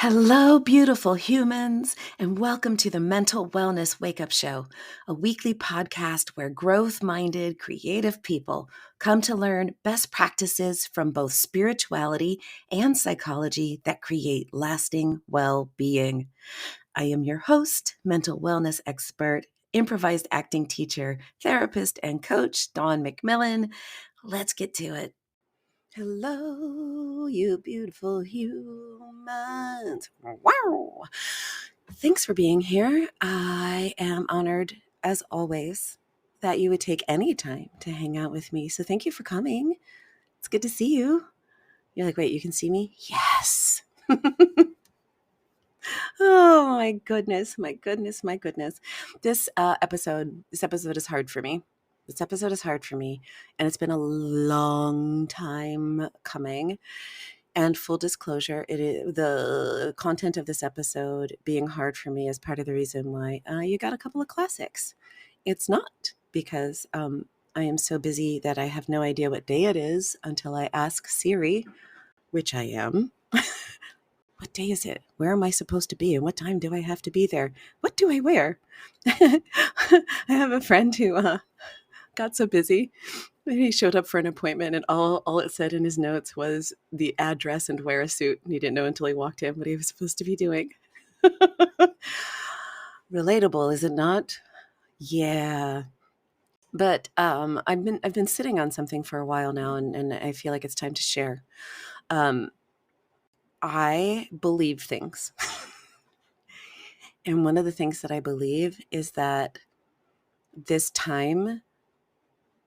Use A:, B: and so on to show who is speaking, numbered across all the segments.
A: Hello, beautiful humans, and welcome to the Mental Wellness Wake-Up Show, a weekly podcast where growth-minded, creative people come to learn best practices from both spirituality and psychology that create lasting well-being. I am your host, mental wellness expert, improvised acting teacher, therapist, and coach, Dawn McMillan. Let's get to it. Hello, you beautiful humans. Wow. Thanks for being here. I am honored, as always, that you would take any time to hang out with me. So thank you for coming. It's good to see you. You're like, wait, you can see me? Yes. Oh my goodness, my goodness, my goodness. This episode is hard for me. This episode is hard for me, and it's been a long time coming. And full disclosure, the content of this episode being hard for me is part of the reason why you got a couple of classics. It's not because I am so busy that I have no idea what day it is until I ask Siri, which I am. What day is it? Where am I supposed to be? And what time do I have to be there? What do I wear? I have a friend who got so busy. He showed up for an appointment and all it said in his notes was the address and wear a suit. And he didn't know until he walked in what he was supposed to be doing. Relatable, is it not? Yeah. But I've been sitting on something for a while now, and I feel like it's time to share. I believe things. And one of the things that I believe is that this time,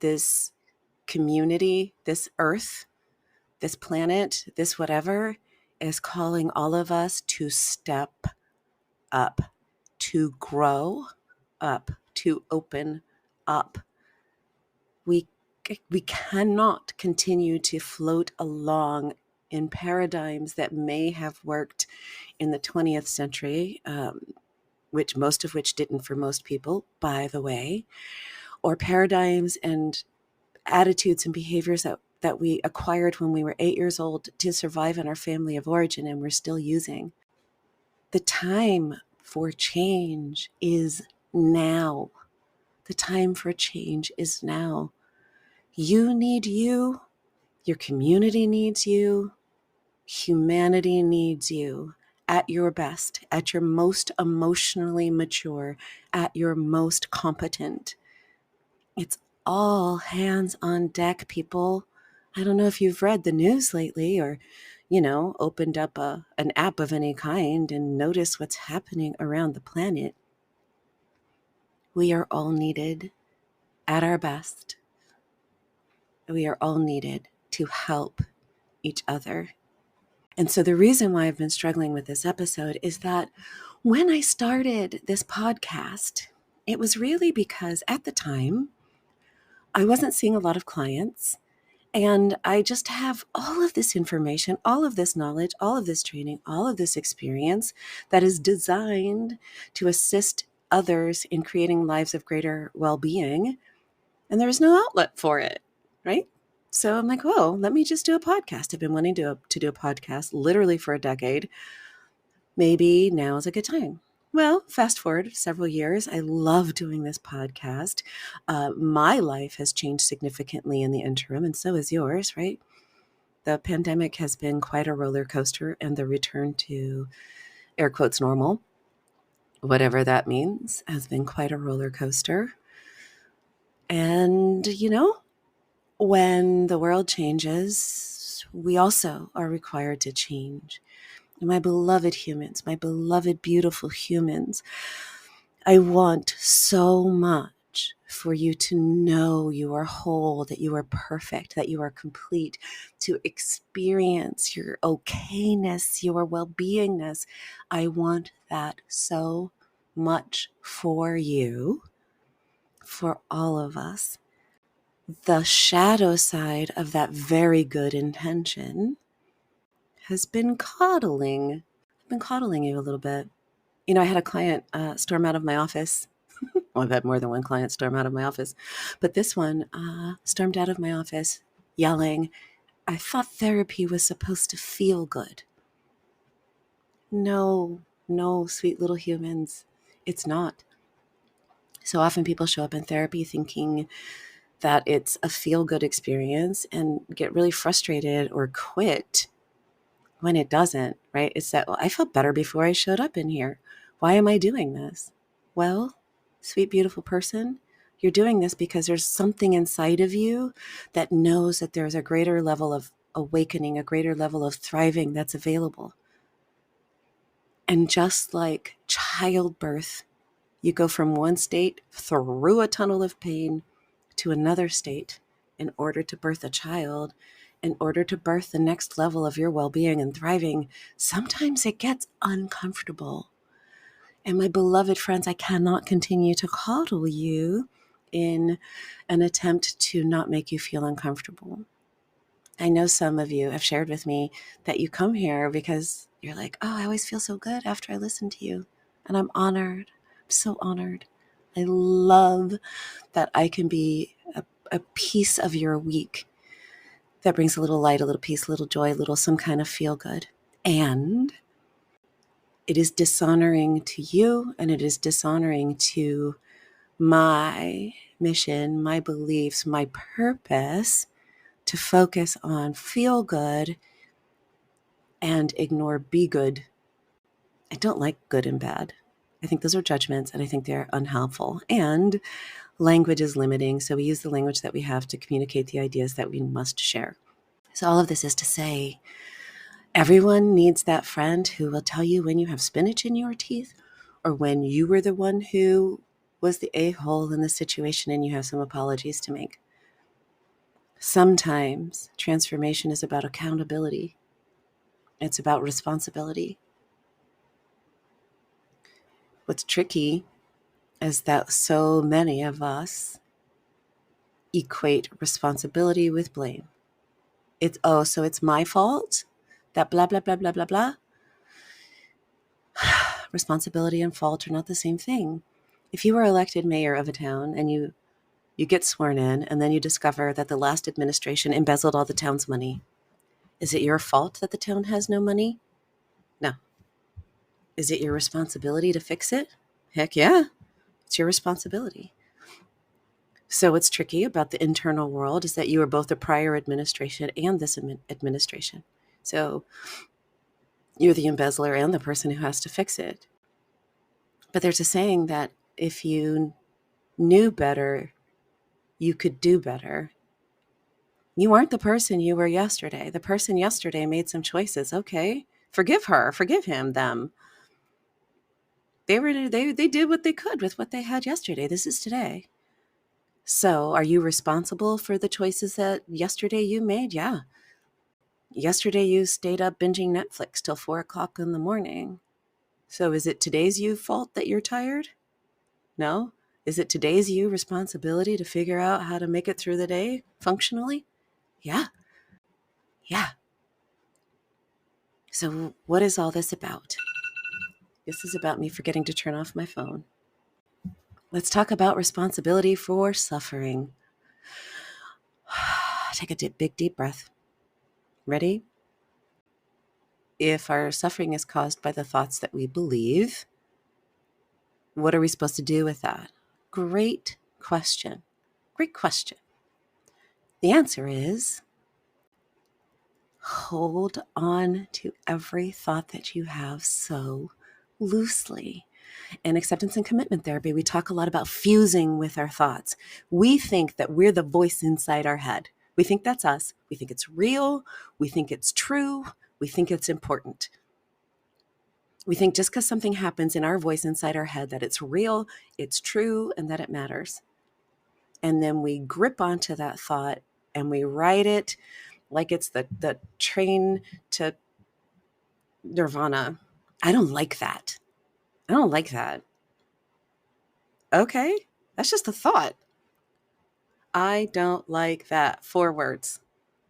A: this community, this earth, this planet, this whatever, is calling all of us to step up, to grow up, to open up. We cannot continue to float along in paradigms that may have worked in the 20th century, most of which didn't for most people, by the way, or paradigms and attitudes and behaviors that we acquired when we were 8 years old to survive in our family of origin and we're still using. The time for change is now. The time for change is now. You need you. Your community needs you. Humanity needs you at your best, at your most emotionally mature, at your most competent. It's all hands on deck, people. I don't know if you've read the news lately or, opened up an app of any kind and noticed what's happening around the planet. We are all needed at our best. We are all needed to help each other. And so the reason why I've been struggling with this episode is that when I started this podcast, it was really because at the time, I wasn't seeing a lot of clients. And I just have all of this information, all of this knowledge, all of this training, all of this experience that is designed to assist others in creating lives of greater well-being. And there was no outlet for it, right? So I'm like, whoa, let me just do a podcast. I've been wanting to do a podcast literally for a decade. Maybe now is a good time. Well, fast forward several years. I love doing this podcast. My life has changed significantly in the interim, and so has yours, right? The pandemic has been quite a roller coaster, and the return to, air quotes, normal, whatever that means, has been quite a roller coaster. And, when the world changes, we also are required to change. My beloved humans, my beloved, beautiful humans, I want so much for you to know you are whole, that you are perfect, that you are complete, to experience your okayness, your well-beingness. I want that so much for you, for all of us. The shadow side of that very good intention has been coddling. I've been coddling you a little bit. I had a client storm out of my office. Well, I've had more than one client storm out of my office, but this one stormed out of my office yelling, I thought therapy was supposed to feel good. No, no, sweet little humans, it's not. So often people show up in therapy thinking that it's a feel-good experience and get really frustrated or quit when it doesn't, right? It's that, well, I felt better before I showed up in here. Why am I doing this? Well, sweet, beautiful person, you're doing this because there's something inside of you that knows that there's a greater level of awakening, a greater level of thriving that's available. And just like childbirth, you go from one state through a tunnel of pain to another state in order to birth a child, in order to birth the next level of your well-being and thriving. Sometimes it gets uncomfortable. And my beloved friends, I cannot continue to coddle you in an attempt to not make you feel uncomfortable. I know some of you have shared with me that you come here because you're like, oh, I always feel so good after I listen to you. And I'm honored. I'm so honored. I love that I can be a piece of your week that brings a little light, a little peace, a little joy, a little some kind of feel good. And it is dishonoring to you, and it is dishonoring to my mission, my beliefs, my purpose to focus on feel good and ignore be good. I don't like good and bad. I think those are judgments, and I think they're unhelpful. And language is limiting, so we use the language that we have to communicate the ideas that we must share. So all of this is to say, everyone needs that friend who will tell you when you have spinach in your teeth or when you were the one who was the a-hole in the situation and you have some apologies to make. Sometimes transformation is about accountability. It's about responsibility. What's tricky is that so many of us equate responsibility with blame. It's, oh, so it's my fault that blah, blah, blah, blah, blah, blah. Responsibility and fault are not the same thing. If you were elected mayor of a town and you get sworn in and then you discover that the last administration embezzled all the town's money, is it your fault that the town has no money? No. Is it your responsibility to fix it? Heck yeah, it's your responsibility. So what's tricky about the internal world is that you are both the prior administration and this administration. So you're the embezzler and the person who has to fix it. But there's a saying that if you knew better, you could do better. You aren't the person you were yesterday. The person yesterday made some choices. Okay, forgive her, forgive him, them. They did what they could with what they had yesterday. This is today. So are you responsible for the choices that yesterday you made? Yeah. Yesterday you stayed up binging Netflix till 4:00 in the morning. So is it today's you fault that you're tired? No. Is it today's you responsibility to figure out how to make it through the day functionally? Yeah. Yeah. So what is all this about? This is about me forgetting to turn off my phone. Let's talk about responsibility for suffering. Take a big, deep breath. Ready? If our suffering is caused by the thoughts that we believe, what are we supposed to do with that? Great question. Great question. The answer is hold on to every thought that you have so loosely. In acceptance and commitment therapy, we talk a lot about fusing with our thoughts. We think that we're the voice inside our head. We think that's us. We think it's real. We think it's true. We think it's important. We think just because something happens in our voice inside our head that it's real, it's true, and that it matters. And then we grip onto that thought and we ride it like it's the train to nirvana. I don't like that. I don't like that. Okay, that's just a thought. I don't like that. 4 words.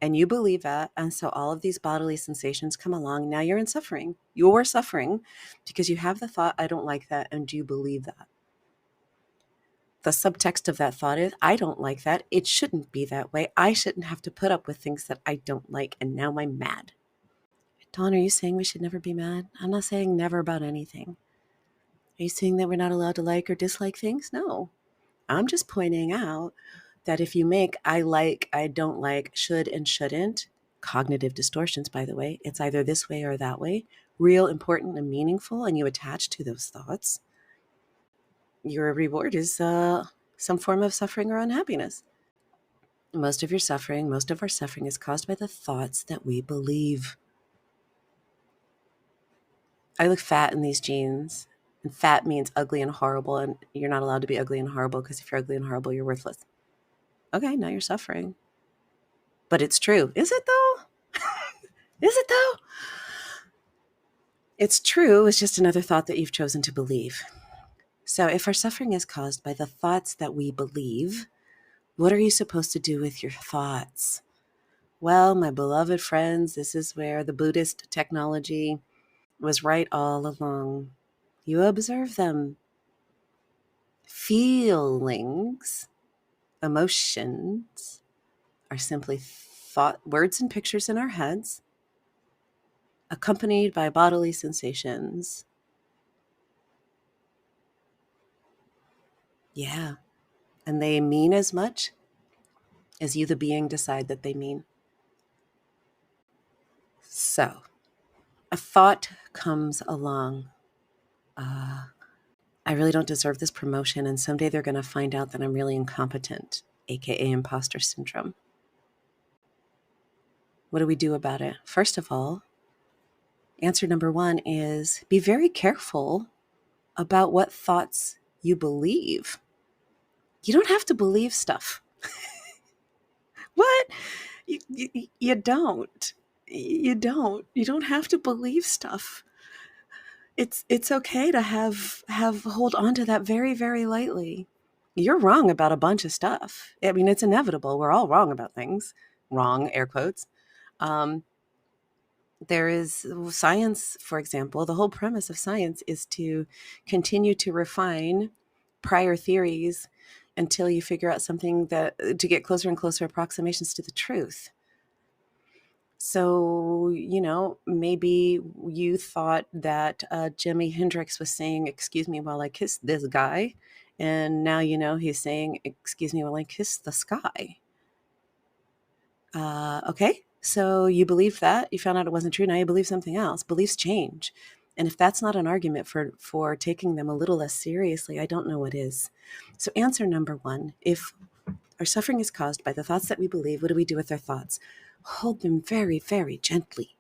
A: And you believe that. And so all of these bodily sensations come along. Now you're in suffering. You're suffering because you have the thought, I don't like that. And you believe that. The subtext of that thought is, I don't like that. It shouldn't be that way. I shouldn't have to put up with things that I don't like. And now I'm mad. Dawn, are you saying we should never be mad? I'm not saying never about anything. Are you saying that we're not allowed to like or dislike things? No. I'm just pointing out that if you make I like, I don't like, should and shouldn't, cognitive distortions, by the way, it's either this way or that way, real, important, and meaningful, and you attach to those thoughts, your reward is some form of suffering or unhappiness. Most of our suffering is caused by the thoughts that we believe. I look fat in these jeans, and fat means ugly and horrible, and you're not allowed to be ugly and horrible because if you're ugly and horrible, you're worthless. Okay, now you're suffering. But it's true. Is it though? Is it though? It's true. It's just another thought that you've chosen to believe. So if our suffering is caused by the thoughts that we believe, what are you supposed to do with your thoughts? Well, my beloved friends, this is where the Buddhist technology was right all along. You observe them. Feelings, emotions are simply thought, words and pictures in our heads, accompanied by bodily sensations. Yeah. And they mean as much as you, the being, decide that they mean. So, a thought comes along. I really don't deserve this promotion, and someday they're going to find out that I'm really incompetent, aka imposter syndrome. What do we do about it? First of all, answer number one is be very careful about what thoughts you believe. You don't have to believe stuff. What? You don't. You don't. You don't have to believe stuff. It's okay to have hold on to that very, very lightly. You're wrong about a bunch of stuff. I mean, it's inevitable. We're all wrong about things. Wrong, air quotes. There is science, for example. The whole premise of science is to continue to refine prior theories until you figure out something that to get closer and closer approximations to the truth. So, maybe you thought that Jimi Hendrix was saying, "Excuse me while I kiss this guy." And now he's saying, "Excuse me while I kiss the sky." Okay, so you believed that. You found out it wasn't true. Now you believe something else. Beliefs change. And if that's not an argument for taking them a little less seriously, I don't know what is. So answer number one, if our suffering is caused by the thoughts that we believe, what do we do with our thoughts? Hold them very, very gently.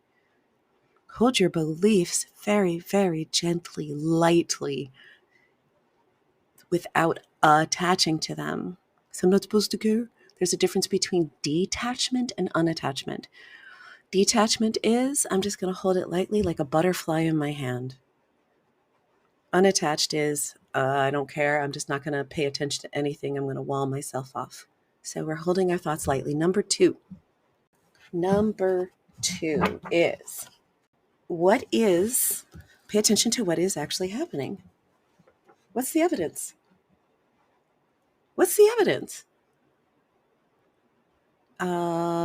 A: Hold your beliefs very, very gently, lightly, without attaching to them. So I'm not supposed to care. There's a difference between detachment and unattachment. Detachment is, I'm just going to hold it lightly like a butterfly in my hand. Unattached is, I don't care. I'm just not going to pay attention to anything. I'm going to wall myself off. So we're holding our thoughts lightly. Number two is, pay attention to what is actually happening. What's the evidence? What's the evidence?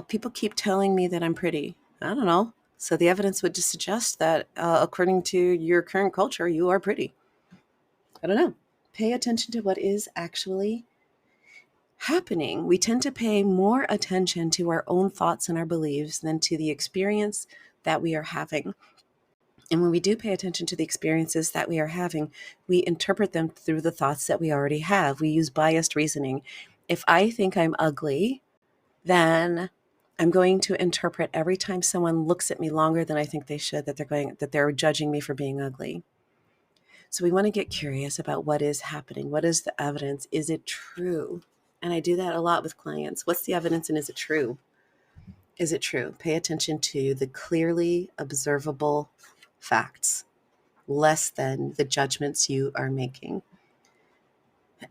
A: People keep telling me that I'm pretty. I don't know. So the evidence would just suggest that according to your current culture, you are pretty. I don't know. Pay attention to what is actually happening. We tend to pay more attention to our own thoughts and our beliefs than to the experience that we are having. And when we do pay attention to the experiences that we are having, we interpret them through the thoughts that we already have. We use biased reasoning. If I think I'm ugly, then I'm going to interpret every time someone looks at me longer than I think they should, that they're judging me for being ugly. So we want to get curious about what is happening. What is the evidence? Is it true? And I do that a lot with clients. What's the evidence and is it true? Is it true? Pay attention to the clearly observable facts, less than the judgments you are making.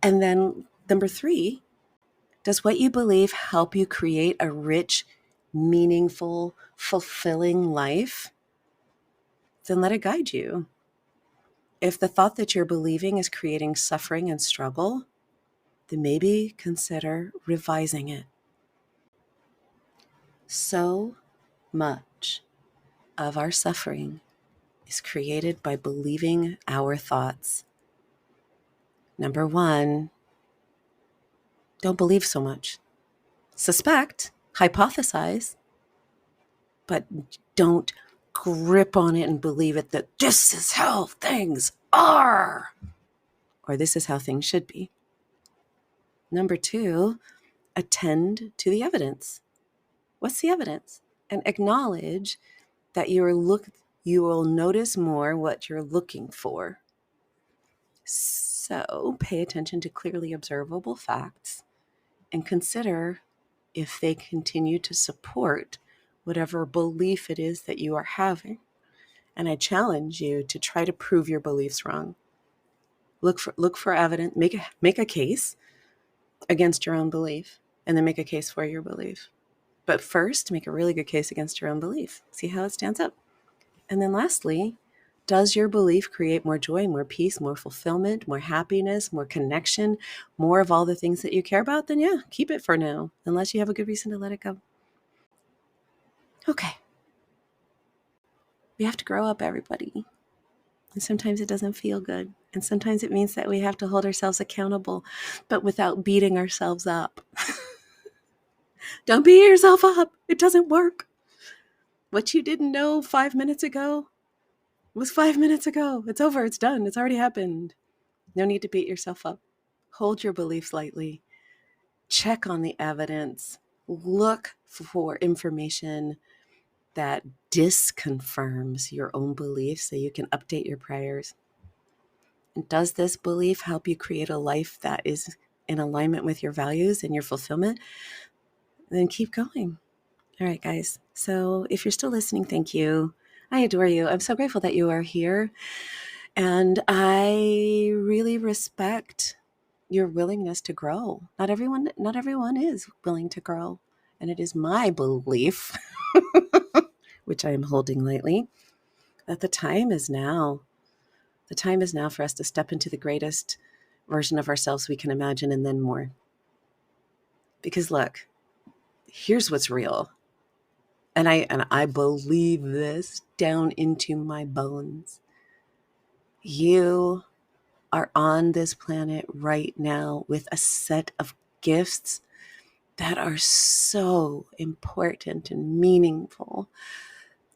A: And then number three, does what you believe help you create a rich, meaningful, fulfilling life? Then let it guide you. If the thought that you're believing is creating suffering and struggle, then maybe consider revising it. So much of our suffering is created by believing our thoughts. Number one, don't believe so much. Suspect, hypothesize, but don't grip on it and believe it that this is how things are, or this is how things should be. Number two, attend to the evidence. What's the evidence? And acknowledge that you will notice more what you're looking for. So pay attention to clearly observable facts and consider if they continue to support whatever belief it is that you are having. And I challenge you to try to prove your beliefs wrong. Look for evidence, make a case against your own belief, and then make a case for your belief. But first, make a really good case against your own belief. See how it stands up. And then lastly, does your belief create more joy, more peace, more fulfillment, more happiness, more connection, more of all the things that you care about? Then yeah, keep it for now, unless you have a good reason to let it go. Okay. We have to grow up, everybody. And sometimes it doesn't feel good. And sometimes it means that we have to hold ourselves accountable, but without beating ourselves up. Don't beat yourself up. It doesn't work. What you didn't know 5 minutes ago was 5 minutes ago. It's over. It's done. It's already happened. No need to beat yourself up. Hold your beliefs lightly. Check on the evidence. Look for information that disconfirms your own beliefs so you can update your prayers. And does this belief help you create a life that is in alignment with your values and your fulfillment? Then keep going. All right, guys. So if you're still listening, thank you. I adore you. I'm so grateful that you are here. And I really respect your willingness to grow. Not everyone is willing to grow. And it is my belief, which I am holding lightly, that the time is now. The time is now for us to step into the greatest version of ourselves we can imagine, and then more. Because look, here's what's real. And I believe this down into my bones. You are on this planet right now with a set of gifts that are so important and meaningful.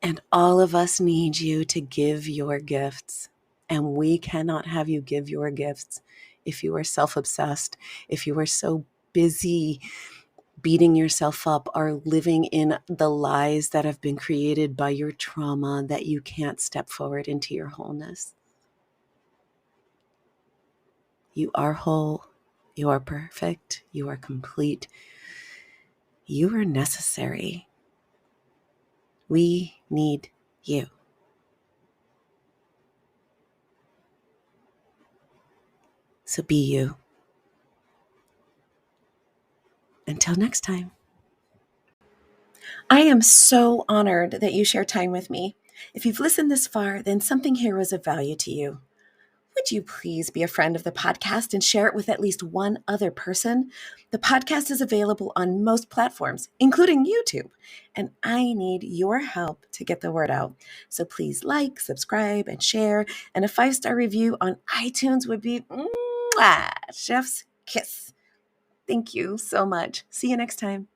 A: And all of us need you to give your gifts. And we cannot have you give your gifts if you are self-obsessed, if you are so busy beating yourself up or living in the lies that have been created by your trauma that you can't step forward into your wholeness. You are whole. You are perfect. You are complete. You are necessary. We need you. So be you. Until next time. I am so honored that you share time with me. If you've listened this far, then something here was of value to you. Would you please be a friend of the podcast and share it with at least one other person? The podcast is available on most platforms, including YouTube, and I need your help to get the word out. So please like, subscribe, and share, and a 5-star review on iTunes would be chef's kiss. Thank you so much. See you next time.